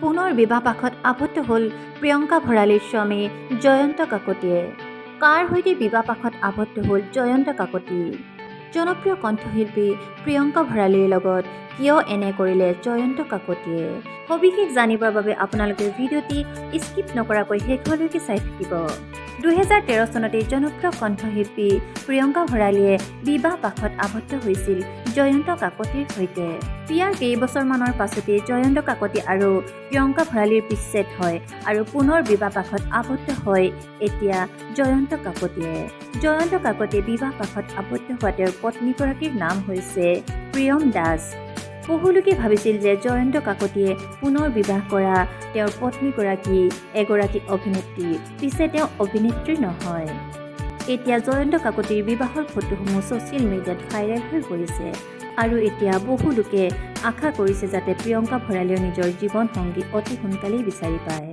পুনৰ বিবাহপাশত আবদ্ধ হ'ল প্ৰিয়ংকা ভৰালীৰ স্বামী জয়ন্ত কাকতিয়ে। কাৰ সৈতে বিবাহপাশত আবদ্ধ হ'ল জয়ন্ত কাকতি? জনপ্ৰিয় কণ্ঠশিল্পী প্ৰিয়ংকা ভৰালীৰ লগত কিয় এনে কৰিলে জয়ন্ত কাকতিয়ে? সবিশেষ জানিবৰ বাবে আপোনালোকে ভিডিঅ'টি স্কিপ নকৰাকৈ শেষলৈকে চাই থাকিব। 2013 চনতে জনপ্ৰিয় কণ্ঠশিল্পী প্ৰিয়ংকা ভৰালীয়ে বিবাহপাশত আবদ্ধ হৈছিল জয়ন্ত কাকতিৰ সৈতে। বিয়াৰ কেইবছৰমানৰ পাছতে জয়ন্ত কাকতি আৰু প্ৰিয়ংকা ভৰালীৰ বিচ্ছেদ হয় আৰু পুনৰ বিবাহপাশত আবদ্ধ হয় এতিয়া জয়ন্ত কাকতিয়ে। জয়ন্ত কাকতিয়ে বিবাহপাশত আবদ্ধ হোৱা তেওঁৰ পত্নীগৰাকীৰ নাম হৈছে প্ৰিয়ম দাস। বহুলোকে ভাবিছিল যে জয়ন্ত কাকতিয়ে পুনৰ বিবাহ কৰা তেওঁৰ পত্নীগৰাকী এগৰাকী অভিনেত্ৰী, পিছে তেওঁ অভিনেত্ৰী নহয়। এতিয়া জয়ন্ত কাকতিৰ বিবাহৰ ফটোসমূহ ছ'চিয়েল মিডিয়াত ভাইৰেল হৈ পৰিছে আৰু এতিয়া বহু লোকে আশা কৰিছে যাতে প্ৰিয়ংকা ভৰালীয়ে নিজৰ জীৱন সংগী অতি সোনকালেই বিচাৰি পায়।